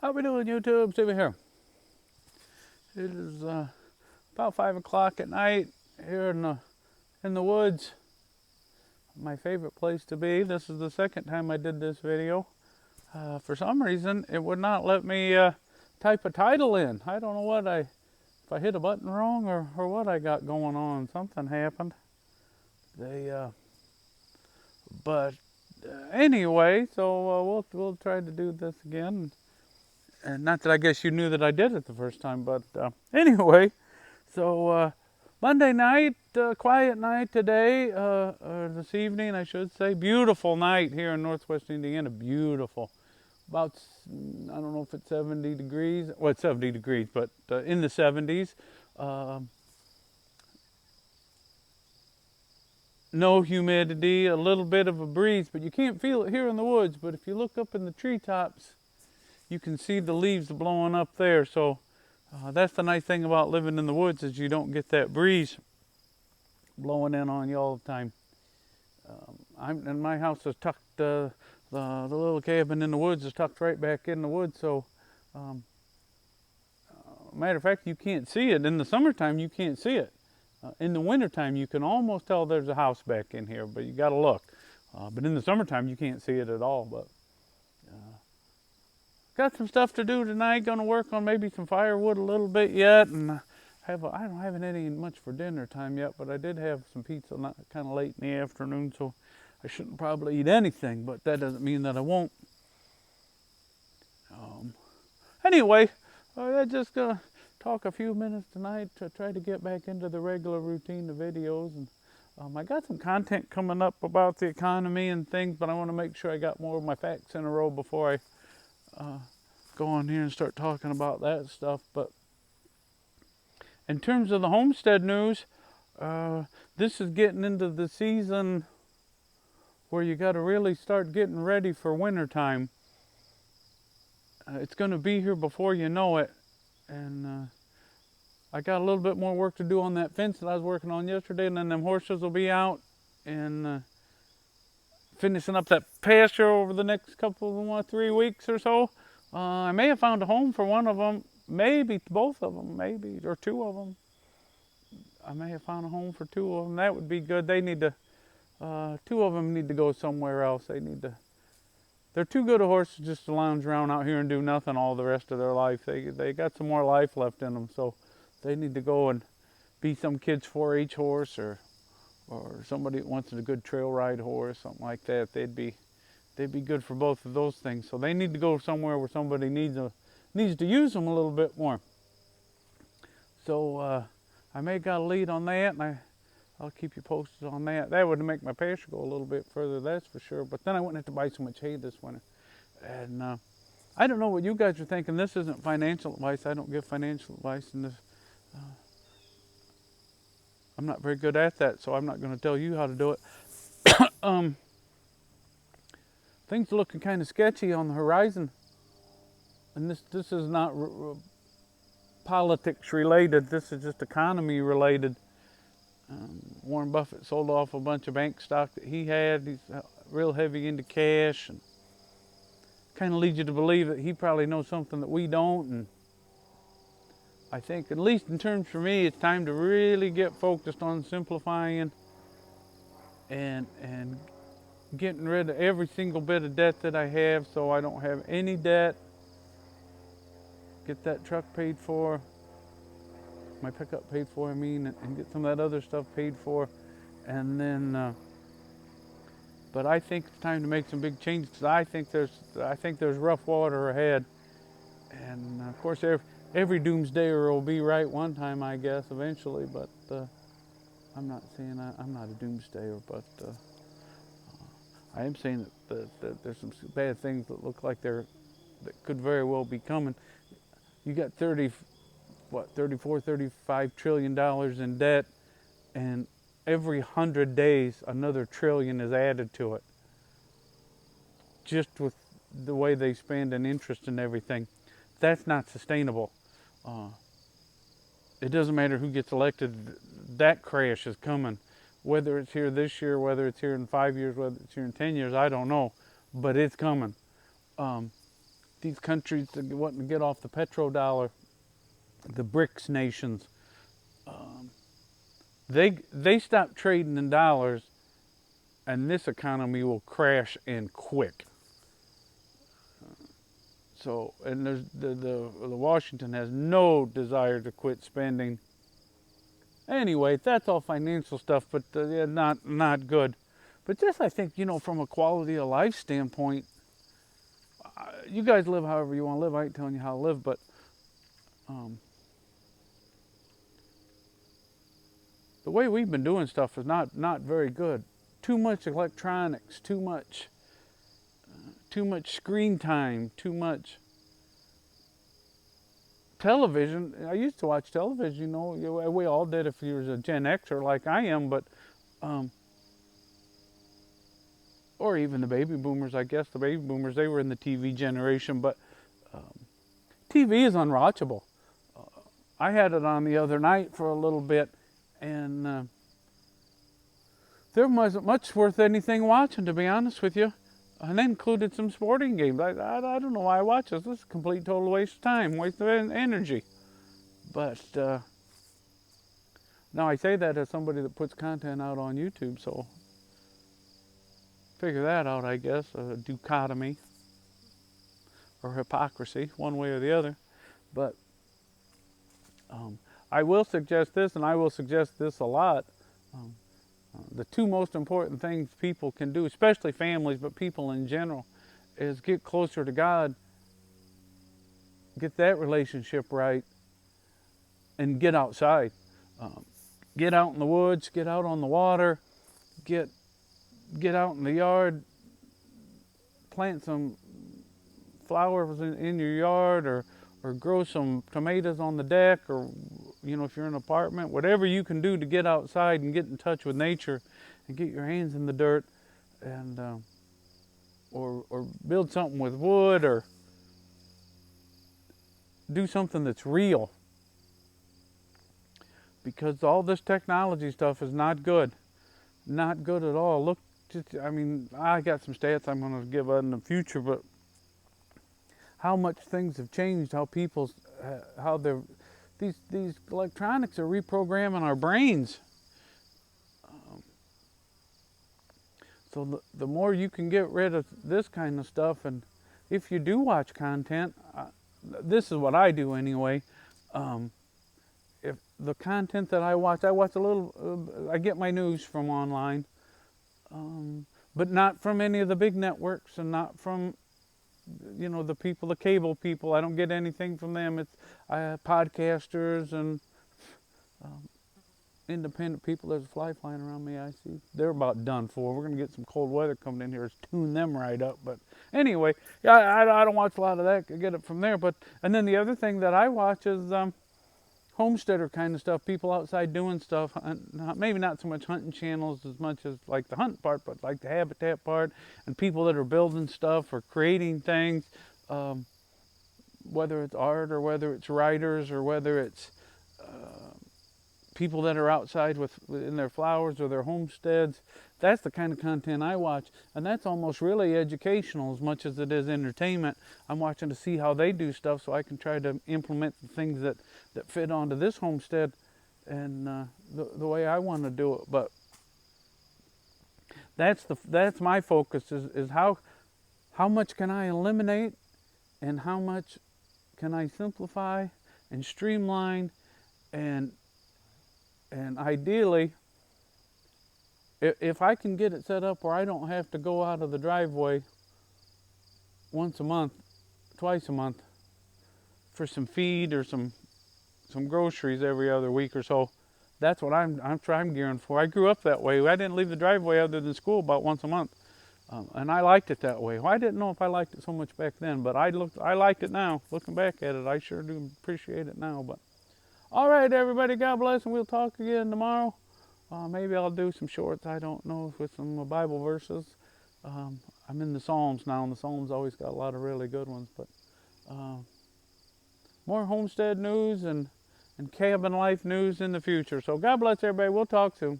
How we doing, YouTube? Steve here. It is about 5 o'clock at night here in the woods. My favorite place to be. This is the second time I did this video. For some reason, it would not let me type a title in. I don't know if I hit a button wrong or what I got going on. Something happened. But anyway, so we'll try to do this again. And not that I guess you knew that I did it the first time, but anyway, so Monday night, quiet night today, or this evening, I should say. Beautiful night here in Northwest Indiana. Beautiful. About, I don't know if it's 70 degrees. Well, it's 70 degrees, but in the 70s. No humidity, a little bit of a breeze, but you can't feel it here in the woods. But if you look up in the treetops, you can see the leaves blowing up there. So that's the nice thing about living in the woods, is you don't get that breeze blowing in on you all the time. And my house is tucked, the little cabin in the woods is tucked right back in the woods. So matter of fact, you can't see it. In the summertime, you can't see it. In the wintertime, you can almost tell there's a house back in here, but you got to look. But in the summertime, you can't see it at all. But got some stuff to do tonight. Going to work on maybe some firewood a little bit yet, and I haven't had any much for dinner time yet. But I did have some pizza kind of late in the afternoon, so I shouldn't probably eat anything. But that doesn't mean that I won't. Anyway, I'm just gonna talk a few minutes tonight to try to get back into the regular routine of videos. And I got some content coming up about the economy and things, but I want to make sure I got more of my facts in a row before I go on here and start talking about that stuff. But in terms of the homestead news, this is getting into the season where you got to really start getting ready for wintertime. It's going to be here before you know it. And I got a little bit more work to do on that fence that I was working on yesterday, and then them horses will be out and finishing up that pasture over the next couple of 3 weeks or so. I may have found a home for one of them, maybe both of them, maybe, or two of them. I may have found a home for two of them. That would be good. They need to, two of them need to go somewhere else. They're too good a horses just to lounge around out here and do nothing all the rest of their life. They got some more life left in them, so they need to go and be some kid's 4-H horse or somebody that wants a good trail ride horse, something like that. They'd be good for both of those things. So they need to go somewhere where somebody needs to use them a little bit more. So I may got a lead on that, and I'll keep you posted on that. That would make my pasture go a little bit further, that's for sure. But then I wouldn't have to buy so much hay this winter. And I don't know what you guys are thinking. This isn't financial advice. I don't give financial advice in this. I'm not very good at that, so I'm not going to tell you how to do it. Things are looking kind of sketchy on the horizon. And this is not politics related. This is just economy related. Warren Buffett sold off a bunch of bank stock that he had. He's real heavy into cash, and kind of leads you to believe that he probably knows something that we don't. And I think, at least in terms for me, it's time to really get focused on simplifying and getting rid of every single bit of debt that I have, so I don't have any debt. Get that truck paid for, my pickup paid for, and get some of that other stuff paid for. And then, but I think it's time to make some big changes, because I think there's rough water ahead. And of course, every doomsdayer will be right one time, I guess, eventually. But I'm not saying I'm not a doomsdayer, but I am saying that there's some bad things that look like that could very well be coming. You got 34, 35 trillion dollars in debt, and every 100 days another trillion is added to it, just with the way they spend and interest and everything. That's not sustainable. It doesn't matter who gets elected, that crash is coming. Whether it's here this year, whether it's here in 5 years, whether it's here in 10 years, I don't know, but it's coming. these countries that want to get off the petrodollar, the BRICS nations, they stop trading in dollars, and this economy will crash and quick. So, and there's the Washington has no desire to quit spending. Anyway, that's all financial stuff, but yeah, not good. But just I think, from a quality of life standpoint, you guys live however you want to live. I ain't telling you how to live, but the way we've been doing stuff is not very good. Too much electronics, too much screen time, too much television. I used to watch television, we all did if you was a Gen Xer like I am, but or even the baby boomers, I guess. The baby boomers, they were in the TV generation, but TV is unwatchable. I had it on the other night for a little bit, and there wasn't much worth anything watching, to be honest with you. And that included some sporting games. I don't know why I watch this. This is a complete total waste of time, waste of energy. But now I say that as somebody that puts content out on YouTube, so figure that out, I guess. A dichotomy or hypocrisy, one way or the other. But I will suggest this, and I will suggest this a lot. The two most important things people can do, especially families, but people in general, is get closer to God, get that relationship right, and get outside. Get out in the woods, get out on the water, get out in the yard, plant some flowers in your yard, or grow some tomatoes on the deck, or if you're in an apartment, whatever you can do to get outside and get in touch with nature and get your hands in the dirt, and or build something with wood, or do something that's real, because all this technology stuff is not good at all. Look, I got some stats I'm going to give in the future, but how much things have changed, how these electronics are reprogramming our brains. So the more you can get rid of this kind of stuff, and if you do watch content, this is what I do anyway. If the content that I watch a little, I get my news from online, but not from any of the big networks, and not from the cable people. I don't get anything from them. It's podcasters and independent people. There's a fly flying around me, I see. They're about done for. We're going to get some cold weather coming in here to tune them right up. But anyway, yeah, I don't watch a lot of that. I get it from there. And then the other thing that I watch is homesteader kind of stuff, people outside doing stuff. Maybe not so much hunting channels as much as like the hunt part, but like the habitat part, and people that are building stuff or creating things, whether it's art or whether it's writers or whether it's people that are outside in their flowers or their homesteads. That's the kind of content I watch, and that's almost really educational as much as it is entertainment. I'm watching to see how they do stuff so I can try to implement the things that fit onto this homestead and the way I want to do it. But that's my focus is how much can I eliminate, and how much can I simplify and streamline, and ideally, if I can get it set up where I don't have to go out of the driveway once a month, twice a month, for some feed or some groceries every other week or so, that's what I'm gearing for. I grew up that way. I didn't leave the driveway other than school about once a month, and I liked it that way. Well, I didn't know if I liked it so much back then, but I liked it now. Looking back at it, I sure do appreciate it now. But all right, everybody, God bless, and we'll talk again tomorrow. Maybe I'll do some shorts, I don't know, with some Bible verses. I'm in the Psalms now, and the Psalms always got a lot of really good ones. But more homestead news and cabin life news in the future. So God bless everybody. We'll talk soon.